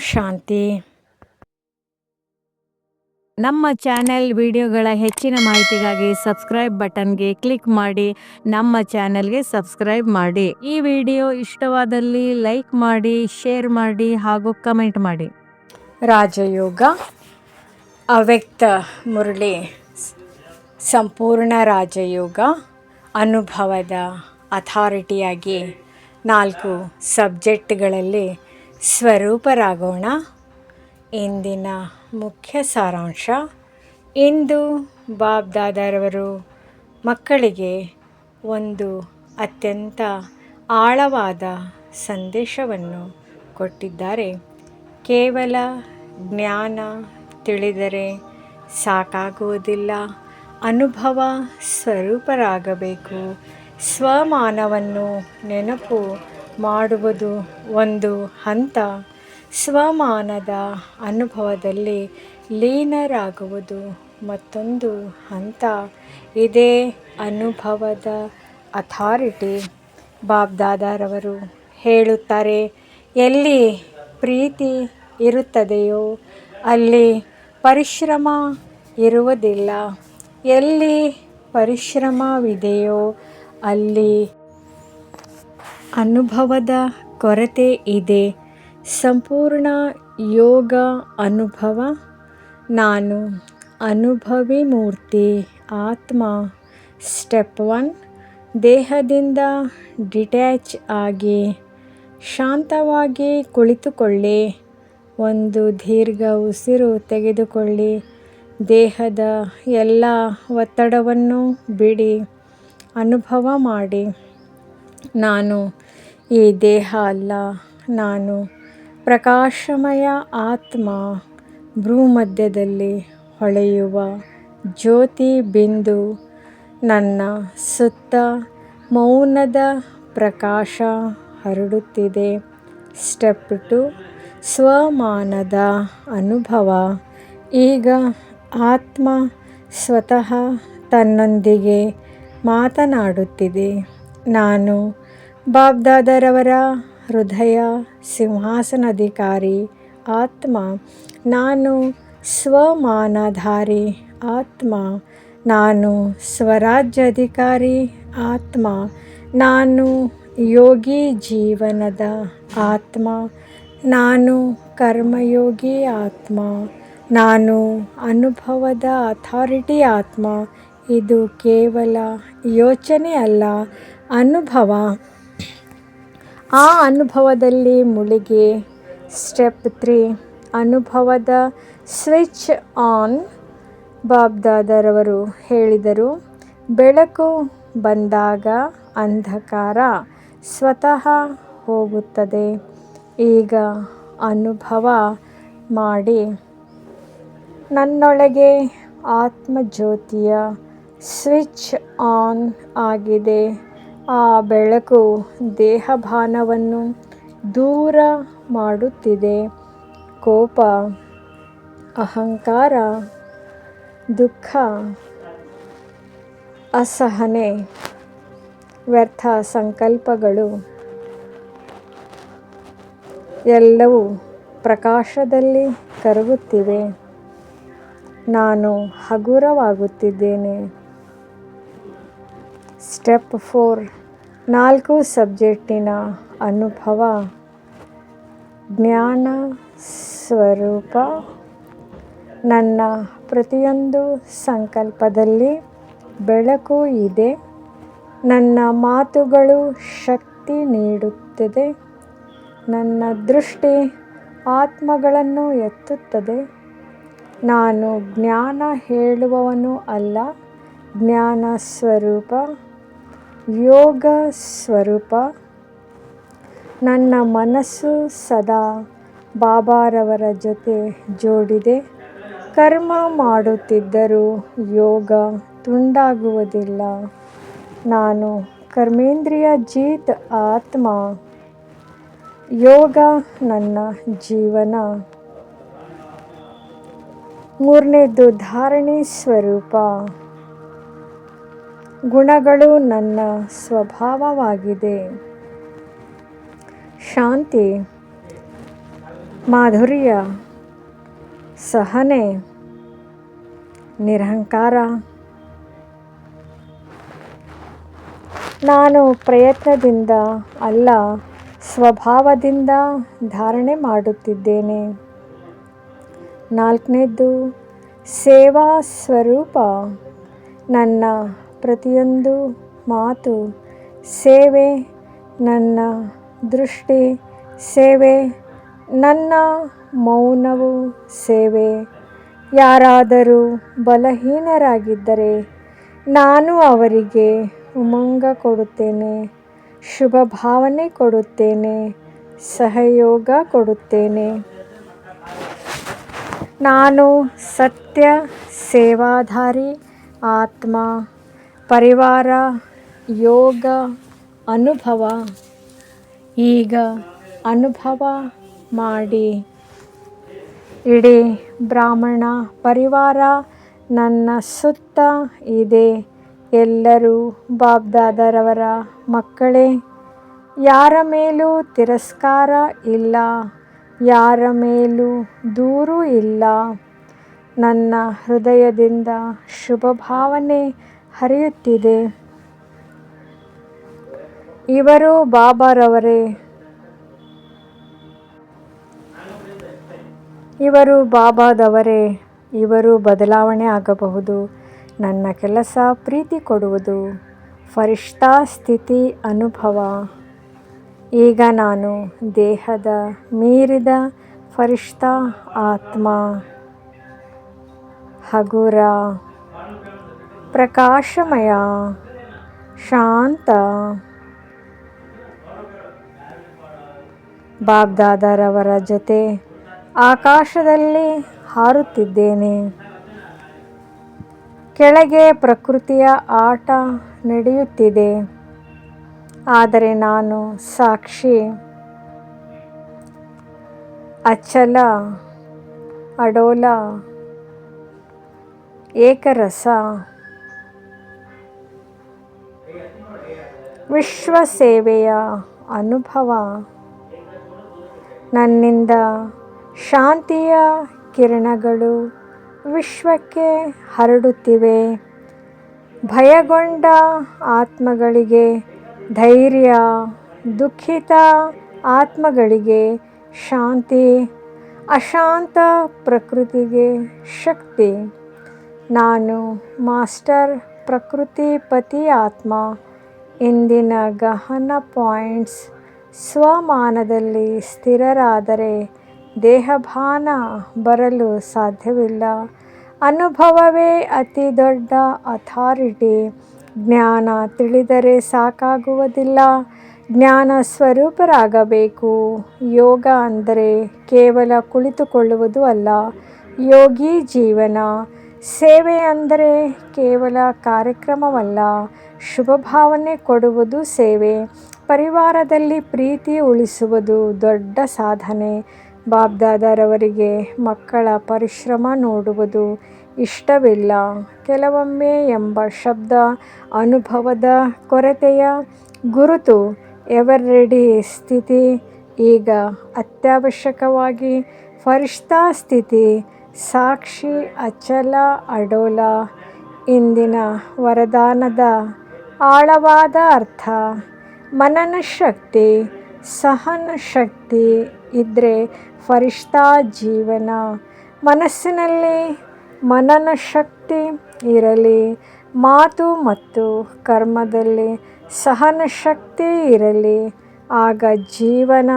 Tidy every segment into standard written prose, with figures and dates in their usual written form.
ಶಾಂತಿ. ನಮ್ಮ ಚಾನೆಲ್ ವಿಡಿಯೋಗಳ ಹೆಚ್ಚಿನ ಮಾಹಿತಿಗಾಗಿ ಸಬ್ಸ್ಕ್ರೈಬ್ ಬಟನ್ಗೆ ಕ್ಲಿಕ್ ಮಾಡಿ ನಮ್ಮ ಚಾನೆಲ್ಗೆ ಸಬ್ಸ್ಕ್ರೈಬ್ ಮಾಡಿ. ಈ ವಿಡಿಯೋ ಇಷ್ಟವಾದಲ್ಲಿ ಲೈಕ್ ಮಾಡಿ, ಶೇರ್ ಮಾಡಿ ಹಾಗೂ ಕಮೆಂಟ್ ಮಾಡಿ. ರಾಜಯೋಗ ಅವ್ಯಕ್ತ ಮುರಳಿ ಸಂಪೂರ್ಣ ರಾಜಯೋಗ ಅನುಭವದ ಅಥಾರಿಟಿಯಾಗಿ 4 ಸಬ್ಜೆಕ್ಟ್ಗಳಲ್ಲಿ ಸ್ವರೂಪರಾಗೋಣ. ಇಂದಿನ ಮುಖ್ಯ ಸಾರಾಂಶ: ಇಂದು ಬಾಬ್ದಾದರವರು ಮಕ್ಕಳಿಗೆ ಒಂದು ಅತ್ಯಂತ ಆಳವಾದ ಸಂದೇಶವನ್ನು ಕೊಟ್ಟಿದ್ದಾರೆ. ಕೇವಲ ಜ್ಞಾನ ತಿಳಿದರೆ ಸಾಕಾಗುವುದಿಲ್ಲ, ಅನುಭವ ಸ್ವರೂಪರಾಗಬೇಕು. ಸ್ವಮಾನವನ್ನು ನೆನಪು ಮಾಡುವುದು ಒಂದು ಹಂತ, ಸ್ವಮಾನದ ಅನುಭವದಲ್ಲಿ ಲೀನರಾಗುವುದು ಮತ್ತೊಂದು ಹಂತ. ಇದೇ ಅನುಭವದ ಅಥಾರಿಟಿ. ಬಾಬ್ದಾದರವರು ಹೇಳುತ್ತಾರೆ, ಎಲ್ಲಿ ಪ್ರೀತಿ ಇರುತ್ತದೆಯೋ ಅಲ್ಲಿ ಪರಿಶ್ರಮ ಇರುವುದಿಲ್ಲ, ಎಲ್ಲಿ ಪರಿಶ್ರಮವಿದೆಯೋ ಅಲ್ಲಿ ಅನುಭವದ ಕೊರತೆ ಇದೆ. ಸಂಪೂರ್ಣ ಯೋಗ ಅನುಭವ. ನಾನು ಅನುಭವಿ ಮೂರ್ತಿ ಆತ್ಮ. ಸ್ಟೆಪ್ 1: ದೇಹದಿಂದ ಡಿಟ್ಯಾಚ್ ಆಗಿ ಶಾಂತವಾಗಿ ಕುಳಿತುಕೊಳ್ಳಿ. ಒಂದು ದೀರ್ಘ ಉಸಿರು ತೆಗೆದುಕೊಳ್ಳಿ. ದೇಹದ ಎಲ್ಲ ಒತ್ತಡವನ್ನು ಬಿಡಿ. ಅನುಭವ ಮಾಡಿ, ನಾನು ಈ ದೇಹ ಅಲ್ಲ, ನಾನು ಪ್ರಕಾಶಮಯ ಆತ್ಮ. ಭ್ರೂಮಧ್ಯದಲ್ಲಿ ಹೊಳೆಯುವ ಜ್ಯೋತಿ ಬಿಂದು. ನನ್ನ ಸುತ್ತ ಮೌನದ ಪ್ರಕಾಶ ಹರಡುತ್ತಿದೆ. ಸ್ಟೆಪ್ 2: ಸ್ವಮಾನದ ಅನುಭವ. ಈಗ ಆತ್ಮ ಸ್ವತಃ ತನ್ನೊಂದಿಗೆ ಮಾತನಾಡುತ್ತಿದೆ. ನಾನು ಬಾಬ್ದಾದರವರ ಹೃದಯ ಸಿಂಹಾಸನಾಧಿಕಾರಿ ಆತ್ಮ. ನಾನು ಸ್ವಮಾನಧಾರಿ ಆತ್ಮ. ನಾನು ಸ್ವರಾಜ್ಯಾಧಿಕಾರಿ ಆತ್ಮ. ನಾನು ಯೋಗಿ ಜೀವನದ ಆತ್ಮ. ನಾನು ಕರ್ಮಯೋಗಿ ಆತ್ಮ. ನಾನು ಅನುಭವದ ಅಥಾರಿಟಿ ಆತ್ಮ. ಇದು ಕೇವಲ ಯೋಚನೆ ಅಲ್ಲ, ಅನುಭವ. ಆ ಅನುಭವದಲ್ಲಿ ಮುಳುಗಿ. ಸ್ಟೆಪ್ 3: ಅನುಭವದ ಸ್ವಿಚ್ ಆನ್. ಬಾಬ್ದಾದರವರು ಹೇಳಿದರು, ಬೆಳಕು ಬಂದಾಗ ಅಂಧಕಾರ ಸ್ವತಃ ಹೋಗುತ್ತದೆ. ಈಗ ಅನುಭವ ಮಾಡಿ, ನನ್ನೊಳಗೆ ಆತ್ಮಜ್ಯೋತಿಯ ಸ್ವಿಚ್ ಆನ್ ಆಗಿದೆ. ಆ ಬೆಳಕು ದೇಹಭಾನವನ್ನು ದೂರ ಮಾಡುತ್ತಿದೆ. ಕೋಪ, ಅಹಂಕಾರ, ದುಃಖ, ಅಸಹನೆ, ವ್ಯರ್ಥ ಸಂಕಲ್ಪಗಳು ಎಲ್ಲವೂ ಪ್ರಕಾಶದಲ್ಲಿ ಕರಗುತ್ತಿವೆ. ನಾನು ಹಗುರವಾಗುತ್ತಿದ್ದೇನೆ. ಸ್ಟೆಪ್ 4: 4 ಸಬ್ಜೆಕ್ಟಿನ ಅನುಭವ. ಜ್ಞಾನ ಸ್ವರೂಪ. ನನ್ನ ಪ್ರತಿಯೊಂದು ಸಂಕಲ್ಪದಲ್ಲಿ ಬೆಳಕು ಇದೆ. ನನ್ನ ಮಾತುಗಳು ಶಕ್ತಿ ನೀಡುತ್ತದೆ. ನನ್ನ ದೃಷ್ಟಿ ಆತ್ಮಗಳನ್ನು ಎತ್ತುತ್ತದೆ. ನಾನು ಜ್ಞಾನ ಹೇಳುವವನು ಅಲ್ಲ, ಜ್ಞಾನ ಸ್ವರೂಪ, ಯೋಗ ಸ್ವರೂಪ. ನನ್ನ ಮನಸ್ಸು ಸದಾ ಬಾಬಾರವರ ಜೊತೆ ಜೋಡಿದೆ. ಕರ್ಮ ಮಾಡುತ್ತಿದ್ದರೂ ಯೋಗ ತುಂಡಾಗುವುದಿಲ್ಲ. ನಾನು ಕರ್ಮೇಂದ್ರಿಯ ಜೀತ್ ಆತ್ಮ. ಯೋಗ ನನ್ನ ಜೀವನ. 3ನೇದು ಧಾರಣೆ ಸ್ವರೂಪ. ಗುಣಗಳು ನನ್ನ ಸ್ವಭಾವವಾಗಿದೆ. ಶಾಂತಿ. ಮಾಧುರ್ಯ, ಸಹನೆ, ನಿರಹಂಕಾರ. ನಾನು ಪ್ರಯತ್ನದಿಂದ ಅಲ್ಲ, ಸ್ವಭಾವದಿಂದ ಧಾರಣೆ ಮಾಡುತ್ತಿದ್ದೇನೆ. 4ನೇದ್ದು ಸೇವಾ ಸ್ವರೂಪ. ನನ್ನ ಪ್ರತಿಯೊಂದು ಮಾತು ಸೇವೆ, ನನ್ನ ದೃಷ್ಟಿ ಸೇವೆ, ನನ್ನ ಮೌನವು ಸೇವೆ. ಯಾರಾದರೂ ಬಲಹೀನರಾಗಿದ್ದರೆ ನಾನು ಅವರಿಗೆ ಉಮಂಗ ಕೊಡುತ್ತೇನೆ, ಶುಭ ಭಾವನೆ ಕೊಡುತ್ತೇನೆ, ಸಹಯೋಗ ಕೊಡುತ್ತೇನೆ. ನಾನು ಸತ್ಯ ಸೇವಾಧಾರಿ ಆತ್ಮ. ಪರಿವಾರ, ಯೋಗ, ಅನುಭವ. ಈಗ ಅನುಭವ ಮಾಡಿ. ಇಡೀ ಬ್ರಾಹ್ಮಣ ಪರಿವಾರ ನನ್ನ ಸುತ್ತ ಇದೆ. ಎಲ್ಲರೂ ಬಾಬ್ದಾದರವರ ಮಕ್ಕಳೇ. ಯಾರ ಮೇಲೂ ತಿರಸ್ಕಾರ ಇಲ್ಲ, ಯಾರ ಮೇಲೂ ದೂರು ಇಲ್ಲ. ನನ್ನ ಹೃದಯದಿಂದ ಶುಭ ಭಾವನೆ ಹರಿಯುತ್ತಿದೆ. ಇವರು ಬಾಬಾರವರೇ. ಇವರು ಬಾಬಾದವರೇ. ಇವರು ಬದಲಾವಣೆ ಆಗಬಹುದು. ನನ್ನ ಕೆಲಸ ಪ್ರೀತಿ ಕೊಡುವುದು, ಫರಿಷ್ಠಾ ಸ್ಥಿತಿ ಅನುಭವ. ಈಗ ನಾನು ದೇಹದ ಮೀರಿದ ಫರಿಷ್ಠಾ ಆತ್ಮ. ಹಗುರ, ಪ್ರಕಾಶಮಯ, ಶಾಂತ. ಬಾಬ್ದಾದರವರ ಜೊತೆ ಆಕಾಶದಲ್ಲಿ ಹಾರುತ್ತಿದ್ದೇನೆ. ಕೆಳಗೆ ಪ್ರಕೃತಿಯ ಆಟ ನಡೆಯುತ್ತಿದೆ, ಆದರೆ ನಾನು ಸಾಕ್ಷಿ. ಅಚಲ, ಅಡೋಲ, ಏಕರಸ. ವಿಶ್ವ ಸೇವೆಯ ಅನುಭವ. ನನ್ನಿಂದ ಶಾಂತಿಯ ಕಿರಣಗಳು ವಿಶ್ವಕ್ಕೆ ಹರಡುತ್ತಿವೆ. ಭಯಗೊಂಡ ಆತ್ಮಗಳಿಗೆ ಧೈರ್ಯ, ದುಃಖಿತ ಆತ್ಮಗಳಿಗೆ ಶಾಂತಿ, ಅಶಾಂತ ಪ್ರಕೃತಿಗೆ ಶಕ್ತಿ. ನಾನು ಮಾಸ್ಟರ್ ಪ್ರಕೃತಿ ಪತಿ ಆತ್ಮ. ಇಂದಿನ ಗಹನ ಪಾಯಿಂಟ್ಸ್. ಸ್ವಮಾನದಲ್ಲಿ ಸ್ಥಿರರಾದರೆ ದೇಹಭಾನ ಬರಲು ಸಾಧ್ಯವಿಲ್ಲ. ಅನುಭವವೇ ಅತಿ ದೊಡ್ಡ ಅಥಾರಿಟಿ. ಜ್ಞಾನ ತಿಳಿದರೆ ಸಾಕಾಗುವುದಿಲ್ಲ, ಜ್ಞಾನ ಸ್ವರೂಪರಾಗಬೇಕು. ಯೋಗ ಅಂದರೆ ಕೇವಲ ಕುಳಿತುಕೊಳ್ಳುವುದು ಅಲ್ಲ, ಯೋಗಿ ಜೀವನ. ಸೇವೆ ಅಂದರೆ ಕೇವಲ ಕಾರ್ಯಕ್ರಮವಲ್ಲ, ಶುಭಭಾವನೆ ಕೊಡುವುದು ಸೇವೆ. ಪರಿವಾರದಲ್ಲಿ ಪ್ರೀತಿ ಉಳಿಸುವುದು ದೊಡ್ಡ ಸಾಧನೆ. ಬಾಬ್ದಾದರವರಿಗೆ ಮಕ್ಕಳ ಪರಿಶ್ರಮ ನೋಡುವುದು ಇಷ್ಟವಿಲ್ಲ. ಕೆಲವೊಮ್ಮೆ ಎಂಬ ಶಬ್ದ ಅನುಭವದ ಕೊರತೆಯ ಗುರುತು. ಎವರ್ ರೆಡಿ ಸ್ಥಿತಿ ಈಗ ಅತ್ಯವಶ್ಯಕವಾಗಿ ಫರಿಷ್ಠಾ ಸ್ಥಿತಿ. ಸಾಕ್ಷಿ, ಅಚಲ, ಅಡೋಲ. ಇಂದಿನ ವರದಾನದ ಆಳವಾದ ಅರ್ಥ. ಮನನ ಶಕ್ತಿ, ಸಹನ ಶಕ್ತಿ ಇದ್ರೆ ಫರಿಷ್ಠಾ ಜೀವನ. ಮನಸ್ಸಿನಲ್ಲಿ ಮನನ ಶಕ್ತಿ ಇರಲಿ, ಮಾತು ಮತ್ತು ಕರ್ಮದಲ್ಲಿ ಸಹನ ಶಕ್ತಿ ಇರಲಿ, ಆಗ ಜೀವನ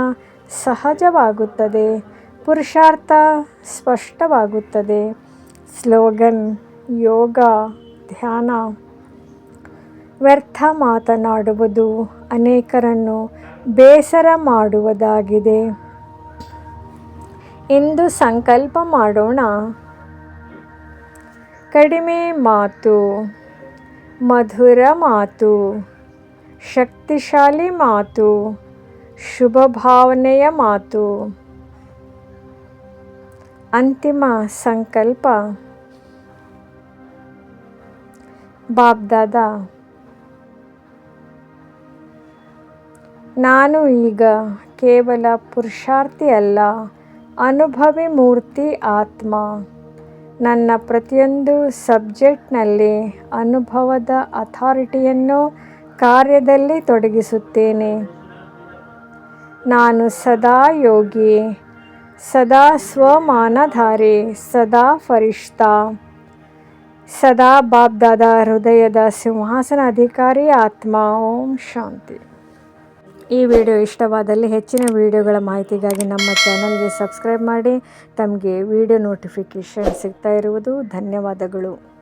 ಸಹಜವಾಗುತ್ತದೆ, ಪುರುಷಾರ್ಥ ಸ್ಪಷ್ಟವಾಗುತ್ತದೆ. ಸ್ಲೋಗನ್: ಯೋಗ, ಧ್ಯಾನ. ವ್ಯರ್ಥ ಮಾತನಾಡುವುದು ಅನೇಕರನ್ನು ಬೇಸರ ಮಾಡುವುದಾಗಿದೆ. ಇಂದು ಸಂಕಲ್ಪ ಮಾಡೋಣ. ಕಡಿಮೆ ಮಾತು, ಮಧುರ ಮಾತು, ಶಕ್ತಿಶಾಲಿ ಮಾತು, ಶುಭ ಭಾವನೆಯ ಮಾತು. ಅಂತಿಮ ಸಂಕಲ್ಪ. ಬಾಬ್ದಾದ, ನಾನು ಈಗ ಕೇವಲ ಪುರುಷಾರ್ಥಿ ಅಲ್ಲ, ಅನುಭವಿ ಮೂರ್ತಿ ಆತ್ಮ. ನನ್ನ ಪ್ರತಿಯೊಂದು ಸಬ್ಜೆಕ್ಟ್ನಲ್ಲಿ ಅನುಭವದ ಅಥಾರಿಟಿಯನ್ನು ಕಾರ್ಯದಲ್ಲಿ ತೊಡಗಿಸುತ್ತೇನೆ. ನಾನು ಸದಾ ಯೋಗಿ, ಸದಾ ಸ್ವಮಾನಧಾರಿ, ಸದಾ ಫರಿಷ್ತಾ, ಸದಾ ಬಾಬ್ದಾದ ಹೃದಯದ ಸಿಂಹಾಸನ ಅಧಿಕಾರಿ ಆತ್ಮ. ಓಂ ಶಾಂತಿ. ಈ ವಿಡಿಯೋ ಇಷ್ಟವಾದಲ್ಲಿ ಹೆಚ್ಚಿನ ವಿಡಿಯೋಗಳ ಮಾಹಿತಿಗಾಗಿ ನಮ್ಮ ಚಾನಲ್ಗೆ ಸಬ್ಸ್ಕ್ರೈಬ್ ಮಾಡಿ. ತಮಗೆ ವಿಡಿಯೋ ನೋಟಿಫಿಕೇಷನ್ ಸಿಗ್ತಾ ಇರುವುದು ಧನ್ಯವಾದಗಳು.